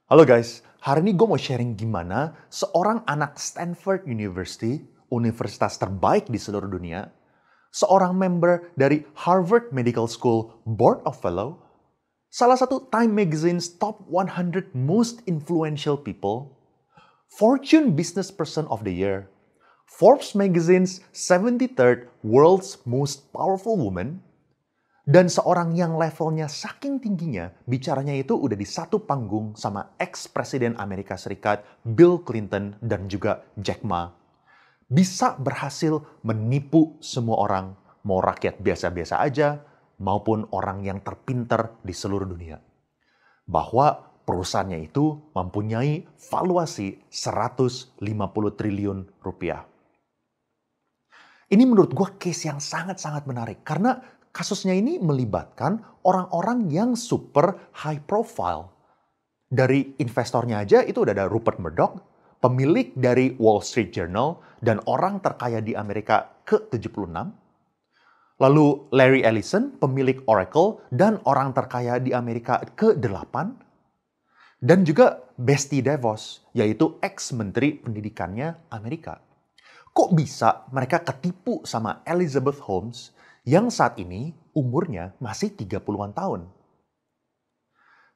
Halo guys, hari ini gue mau sharing gimana seorang anak Stanford University, universitas terbaik di seluruh dunia, seorang member dari Harvard Medical School Board of Fellow, salah satu Time Magazine's Top 100 Most Influential People, Fortune Business Person of the Year, Forbes Magazine's 73rd World's Most Powerful Woman, dan seorang yang levelnya saking tingginya, bicaranya itu udah di satu panggung sama ex-presiden Amerika Serikat Bill Clinton dan juga Jack Ma. Bisa berhasil menipu semua orang, mau rakyat biasa-biasa aja, maupun orang yang terpinter di seluruh dunia. Bahwa perusahaannya itu mempunyai valuasi 150 triliun rupiah. Ini menurut gue case yang sangat-sangat menarik karena kasusnya ini melibatkan orang-orang yang super high profile. Dari investornya aja itu udah ada Rupert Murdoch, pemilik dari Wall Street Journal, dan orang terkaya di Amerika ke-76. Lalu Larry Ellison, pemilik Oracle, dan orang terkaya di Amerika ke-8. Dan juga Betsy DeVos, yaitu ex-menteri pendidikannya Amerika. Kok bisa mereka ketipu sama Elizabeth Holmes yang saat ini umurnya masih 30-an tahun?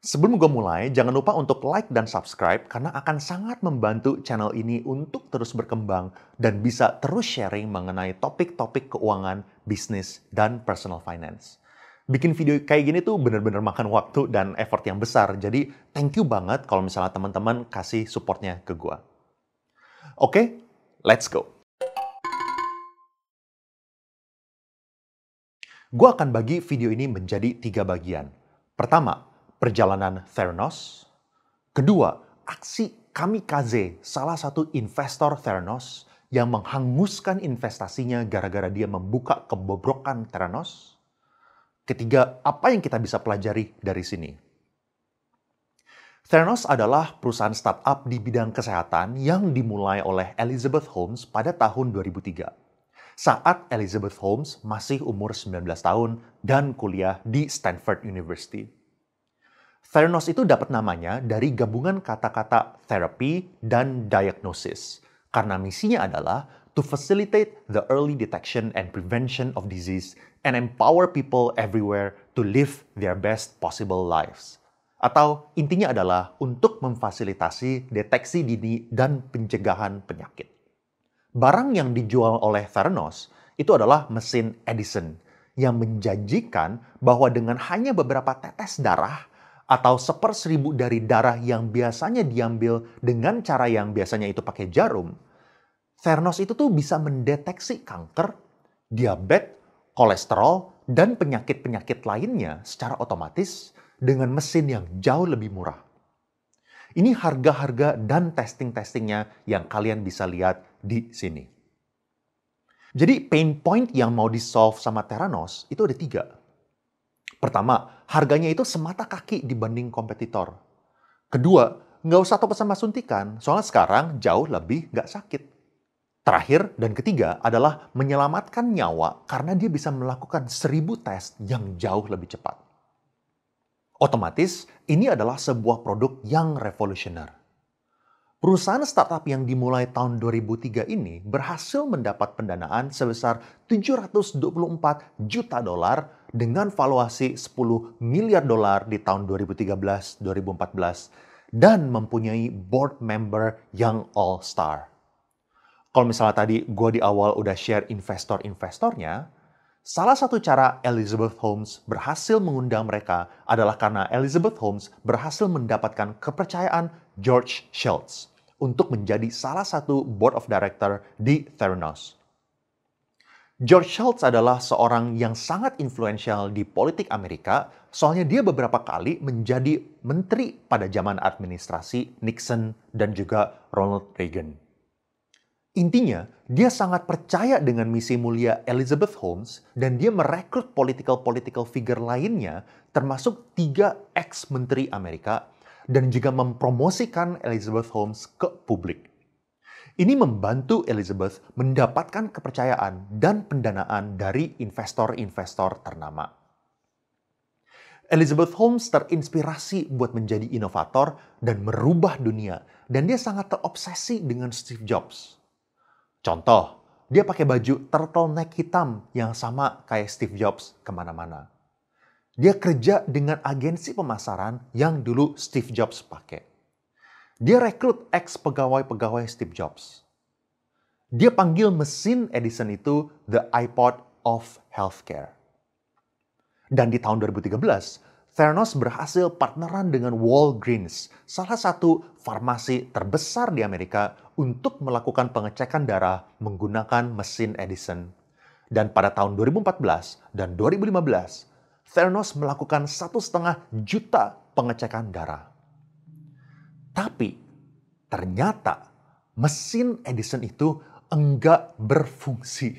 Sebelum gue mulai, jangan lupa untuk like dan subscribe karena akan sangat membantu channel ini untuk terus berkembang dan bisa terus sharing mengenai topik-topik keuangan, bisnis, dan personal finance. Bikin video kayak gini tuh bener-bener makan waktu dan effort yang besar, jadi thank you banget kalau misalnya teman-teman kasih supportnya ke gue. Oke, let's go! Gue akan bagi video ini menjadi 3 bagian. Pertama, perjalanan Theranos. Kedua, aksi kamikaze salah satu investor Theranos yang menghanguskan investasinya gara-gara dia membuka kebobrokan Theranos. Ketiga, apa yang kita bisa pelajari dari sini? Theranos adalah perusahaan startup di bidang kesehatan yang dimulai oleh Elizabeth Holmes pada tahun 2003. Saat Elizabeth Holmes masih umur 19 tahun dan kuliah di Stanford University. Theranos itu dapat namanya dari gabungan kata-kata therapy dan diagnosis, karena misinya adalah to facilitate the early detection and prevention of disease and empower people everywhere to live their best possible lives. Atau intinya adalah untuk memfasilitasi deteksi dini dan pencegahan penyakit. Barang yang dijual oleh Theranos itu adalah mesin Edison yang menjanjikan bahwa dengan hanya beberapa tetes darah atau 1/1000 dari darah yang biasanya diambil dengan cara yang biasanya itu pakai jarum, Theranos itu tuh bisa mendeteksi kanker, diabetes, kolesterol, dan penyakit-penyakit lainnya secara otomatis dengan mesin yang jauh lebih murah. Ini harga-harga dan testing-testingnya yang kalian bisa lihat di sini. Jadi pain point yang mau di-solve sama Theranos itu ada 3. Pertama, harganya itu semata kaki dibanding kompetitor. Kedua, nggak usah top sama suntikan, soalnya sekarang jauh lebih nggak sakit. Terakhir dan ketiga adalah menyelamatkan nyawa karena dia bisa melakukan 1000 tes yang jauh lebih cepat. Otomatis, ini adalah sebuah produk yang revolusioner. Perusahaan startup yang dimulai tahun 2003 ini berhasil mendapat pendanaan sebesar 724 juta dolar dengan valuasi 10 miliar dolar di tahun 2013-2014 dan mempunyai board member yang all-star. Kalau misalnya tadi gue di awal udah share investor-investornya, salah satu cara Elizabeth Holmes berhasil mengundang mereka adalah karena Elizabeth Holmes berhasil mendapatkan kepercayaan George Shultz untuk menjadi salah satu board of director di Theranos. George Shultz adalah seorang yang sangat influential di politik Amerika, soalnya dia beberapa kali menjadi menteri pada zaman administrasi Nixon dan juga Ronald Reagan. Intinya, dia sangat percaya dengan misi mulia Elizabeth Holmes dan dia merekrut political figure lainnya, termasuk 3 ex-menteri Amerika, dan juga mempromosikan Elizabeth Holmes ke publik. Ini membantu Elizabeth mendapatkan kepercayaan dan pendanaan dari investor-investor ternama. Elizabeth Holmes terinspirasi buat menjadi inovator dan merubah dunia. Dan dia sangat terobsesi dengan Steve Jobs. Contoh, dia pakai baju turtleneck hitam yang sama kayak Steve Jobs kemana-mana. Dia kerja dengan agensi pemasaran yang dulu Steve Jobs pakai. Dia rekrut ex-pegawai-pegawai Steve Jobs. Dia panggil mesin Edison itu the iPod of healthcare. Dan di tahun 2013, Theranos berhasil partneran dengan Walgreens, salah satu farmasi terbesar di Amerika, untuk melakukan pengecekan darah menggunakan mesin Edison. Dan pada tahun 2014 dan 2015, Theranos melakukan 1,5 juta pengecekan darah. Tapi ternyata mesin Edison itu enggak berfungsi.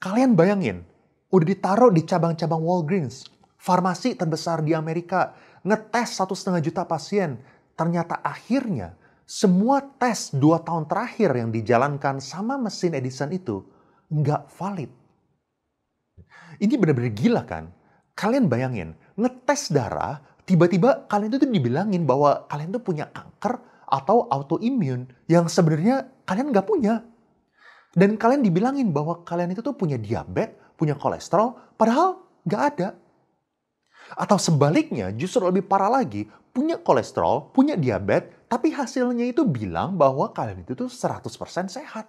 Kalian bayangin, udah ditaruh di cabang-cabang Walgreens, farmasi terbesar di Amerika, ngetes 1,5 juta pasien. Ternyata akhirnya semua tes 2 tahun terakhir yang dijalankan sama mesin Edison itu nggak valid. Ini benar-benar gila kan? Kalian bayangin, ngetes darah, tiba-tiba kalian tuh dibilangin bahwa kalian tuh punya kanker atau autoimun yang sebenarnya kalian nggak punya. Dan kalian dibilangin bahwa kalian itu tuh punya diabetes, punya kolesterol, padahal nggak ada. Atau sebaliknya, justru lebih parah lagi, punya kolesterol, punya diabetes, tapi hasilnya itu bilang bahwa kalian itu tuh 100% sehat.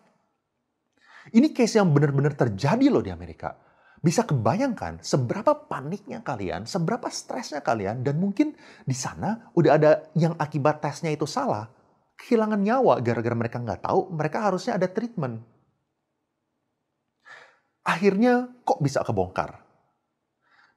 Ini case yang benar-benar terjadi loh di Amerika. Bisa kebayangkan seberapa paniknya kalian, seberapa stresnya kalian, dan mungkin di sana udah ada yang akibat tesnya itu salah, kehilangan nyawa gara-gara mereka nggak tahu, mereka harusnya ada treatment. Akhirnya kok bisa kebongkar?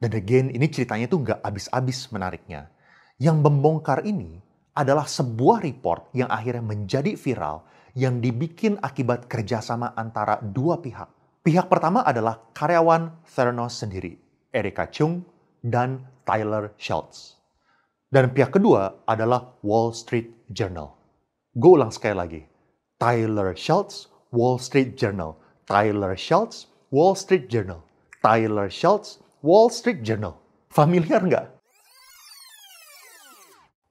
Dan again, ini ceritanya tuh nggak habis-habis menariknya. Yang membongkar ini adalah sebuah report yang akhirnya menjadi viral yang dibikin akibat kerjasama antara dua pihak. Pihak pertama adalah karyawan Theranos sendiri, Erica Chung dan Tyler Schultz. Dan pihak kedua adalah Wall Street Journal. Gue ulang sekali lagi. Tyler Schultz, Wall Street Journal. Tyler Schultz, Wall Street Journal. Tyler Schultz, Wall Street Journal. Familiar nggak?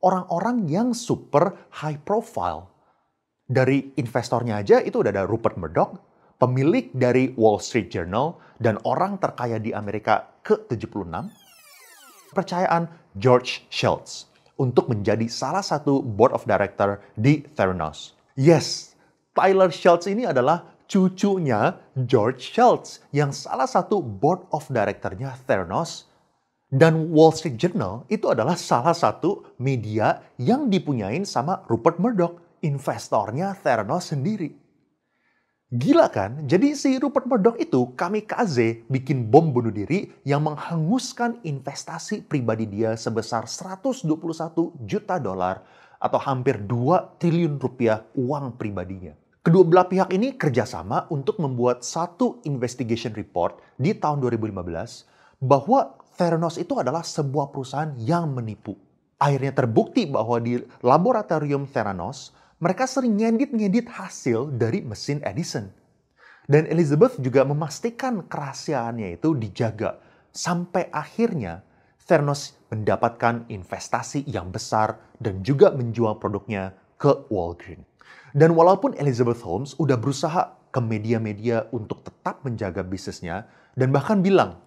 Orang-orang yang super high profile. Dari investornya aja itu udah ada Rupert Murdoch, pemilik dari Wall Street Journal, dan orang terkaya di Amerika ke-76. Kepercayaan George Shultz untuk menjadi salah satu board of director di Theranos. Yes, Tyler Shultz ini adalah cucunya George Shultz yang salah satu board of directornya Theranos, dan Wall Street Journal itu adalah salah satu media yang dipunyain sama Rupert Murdoch, investornya Theranos sendiri. Gila kan? Jadi si Rupert Murdoch itu kamikaze bikin bom bunuh diri yang menghanguskan investasi pribadi dia sebesar 121 juta dolar atau hampir 2 triliun rupiah uang pribadinya. Kedua belah pihak ini kerjasama untuk membuat satu investigation report di tahun 2015 bahwa Theranos itu adalah sebuah perusahaan yang menipu. Akhirnya terbukti bahwa di laboratorium Theranos, mereka sering ngedit-ngedit hasil dari mesin Edison. Dan Elizabeth juga memastikan kerahasiaannya itu dijaga. Sampai akhirnya Theranos mendapatkan investasi yang besar dan juga menjual produknya ke Walgreens. Dan walaupun Elizabeth Holmes udah berusaha ke media-media untuk tetap menjaga bisnisnya dan bahkan bilang,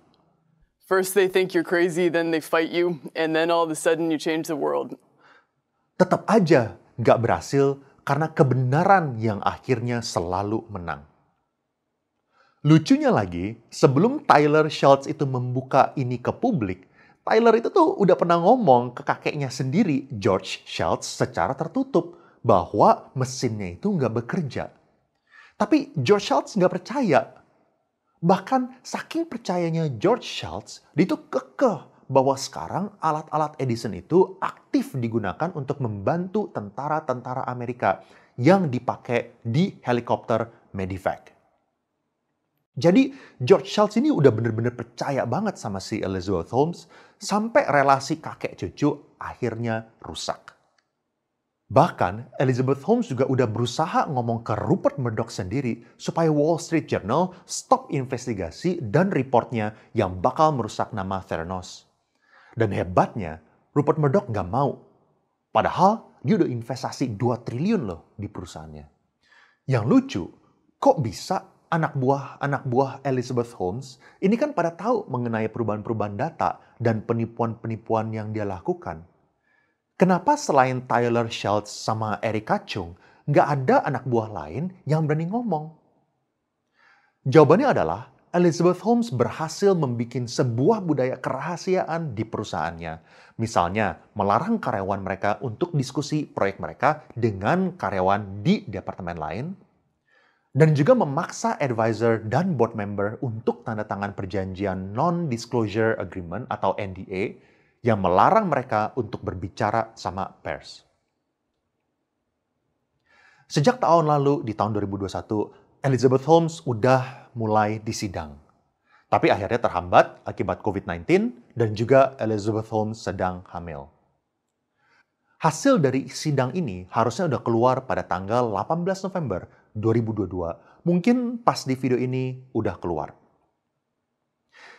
"First they think you're crazy, then they fight you, and then all of a sudden you change the world." tetap aja nggak berhasil karena kebenaran yang akhirnya selalu menang. Lucunya lagi, sebelum Tyler Schultz itu membuka ini ke publik, Tyler itu tuh udah pernah ngomong ke kakeknya sendiri, George Schultz, secara tertutup bahwa mesinnya itu nggak bekerja. Tapi George Schultz nggak percaya. Bahkan saking percayanya George Schultz, dia itu kekeh bahwa sekarang alat-alat Edison itu aktif digunakan untuk membantu tentara-tentara Amerika yang dipakai di helikopter medevac. Jadi George Shultz ini udah bener-bener percaya banget sama si Elizabeth Holmes sampai relasi kakek cucu akhirnya rusak. Bahkan Elizabeth Holmes juga udah berusaha ngomong ke Rupert Murdoch sendiri supaya Wall Street Journal stop investigasi dan reportnya yang bakal merusak nama Theranos. Dan hebatnya, Rupert Murdoch nggak mau. Padahal dia udah investasi 2 triliun loh di perusahaannya. Yang lucu, kok bisa anak buah Elizabeth Holmes ini kan pada tahu mengenai perubahan-perubahan data dan penipuan-penipuan yang dia lakukan. Kenapa selain Tyler Shultz sama Erika Chung, nggak ada anak buah lain yang berani ngomong? Jawabannya adalah Elizabeth Holmes berhasil membuat sebuah budaya kerahasiaan di perusahaannya. Misalnya, melarang karyawan mereka untuk diskusi proyek mereka dengan karyawan di departemen lain, dan juga memaksa advisor dan board member untuk tanda tangan perjanjian Non-Disclosure Agreement atau NDA yang melarang mereka untuk berbicara sama pers. Sejak tahun lalu, di tahun 2021, Elizabeth Holmes udah mulai disidang. Tapi akhirnya terhambat akibat COVID-19 dan juga Elizabeth Holmes sedang hamil. Hasil dari sidang ini harusnya udah keluar pada tanggal 18 November 2022. Mungkin pas di video ini udah keluar.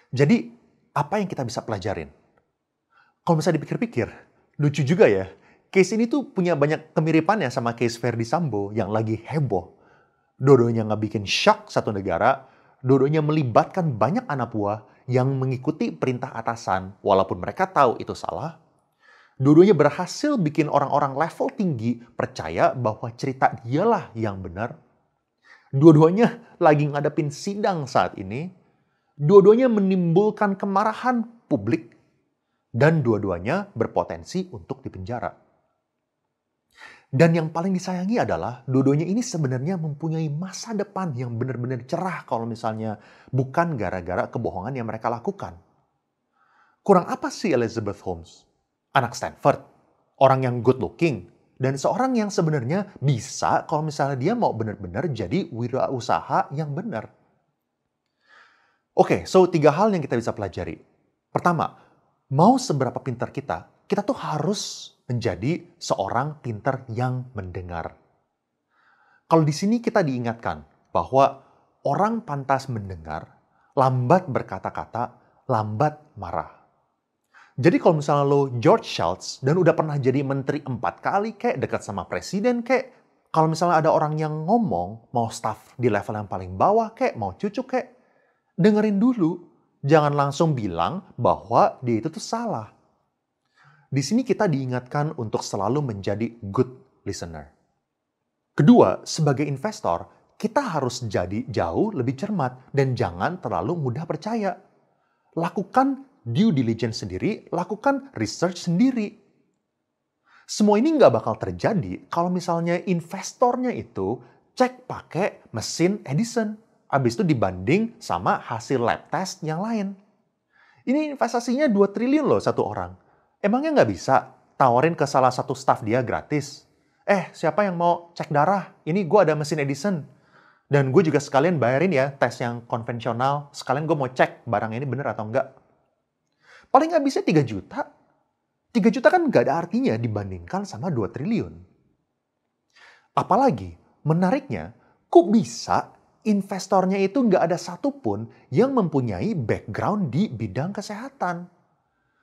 Jadi, apa yang kita bisa pelajarin? Kalau misalnya dipikir-pikir, lucu juga ya. Case ini tuh punya banyak kemiripannya sama case Ferdy Sambo yang lagi heboh. Dua-duanya ngebikin shock satu negara, dua-duanya melibatkan banyak anak buah yang mengikuti perintah atasan walaupun mereka tahu itu salah. Dua-duanya berhasil bikin orang-orang level tinggi percaya bahwa cerita dialah yang benar. Dua-duanya lagi ngadepin sidang saat ini. Dua-duanya menimbulkan kemarahan publik. Dan dua-duanya berpotensi untuk dipenjara. Dan yang paling disayangi adalah dua-duanya ini sebenarnya mempunyai masa depan yang benar-benar cerah kalau misalnya bukan gara-gara kebohongan yang mereka lakukan. Kurang apa sih Elizabeth Holmes? Anak Stanford, orang yang good looking, dan seorang yang sebenarnya bisa kalau misalnya dia mau benar-benar jadi wirausaha yang benar. Oke, so 3 hal yang kita bisa pelajari. Pertama, mau seberapa pintar kita tuh harus menjadi seorang pintar yang mendengar. Kalau di sini kita diingatkan bahwa orang pantas mendengar, lambat berkata-kata, lambat marah. Jadi kalau misalnya lo George Shultz dan udah pernah jadi menteri 4 kali kayak dekat sama presiden kayak, kalau misalnya ada orang yang ngomong, mau staff di level yang paling bawah kayak, mau cucu kayak, dengerin dulu. Jangan langsung bilang bahwa dia itu tuh salah. Di sini kita diingatkan untuk selalu menjadi good listener. Kedua, sebagai investor, kita harus jadi jauh lebih cermat dan jangan terlalu mudah percaya. Lakukan due diligence sendiri, lakukan research sendiri. Semua ini nggak bakal terjadi kalau misalnya investornya itu cek pakai mesin Edison. Habis itu dibanding sama hasil lab test yang lain. Ini investasinya 2 triliun loh satu orang. Emangnya nggak bisa tawarin ke salah satu staff dia gratis? Siapa yang mau cek darah? Ini gue ada mesin Edison. Dan gue juga sekalian bayarin ya tes yang konvensional. Sekalian gue mau cek barang ini bener atau enggak. Paling nggak bisa 3 juta. 3 juta kan nggak ada artinya dibandingkan sama 2 triliun. Apalagi, menariknya, kok bisa investornya itu nggak ada satupun yang mempunyai background di bidang kesehatan?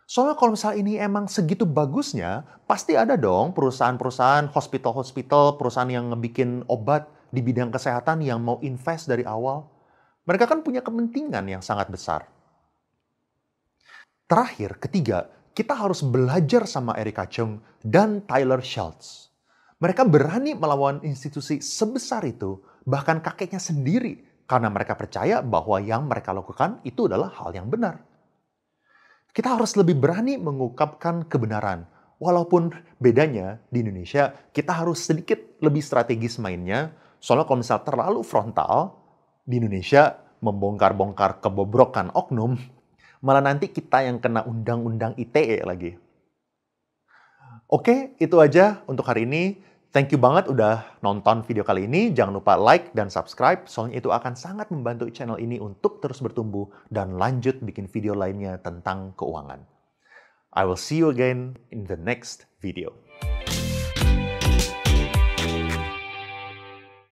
Soalnya kalau misalnya ini emang segitu bagusnya, pasti ada dong perusahaan-perusahaan, hospital-hospital, perusahaan yang ngebikin obat di bidang kesehatan yang mau invest dari awal. Mereka kan punya kepentingan yang sangat besar. Terakhir, ketiga, kita harus belajar sama Erika Chung dan Tyler Shultz. Mereka berani melawan institusi sebesar itu, bahkan kakeknya sendiri, karena mereka percaya bahwa yang mereka lakukan itu adalah hal yang benar. Kita harus lebih berani mengungkapkan kebenaran. Walaupun bedanya di Indonesia, kita harus sedikit lebih strategis mainnya. Soalnya kalau misalnya terlalu frontal, di Indonesia membongkar-bongkar kebobrokan oknum, malah nanti kita yang kena undang-undang ITE lagi. Oke, itu aja untuk hari ini. Thank you banget udah nonton video kali ini. Jangan lupa like dan subscribe, soalnya itu akan sangat membantu channel ini untuk terus bertumbuh dan lanjut bikin video lainnya tentang keuangan. I will see you again in the next video.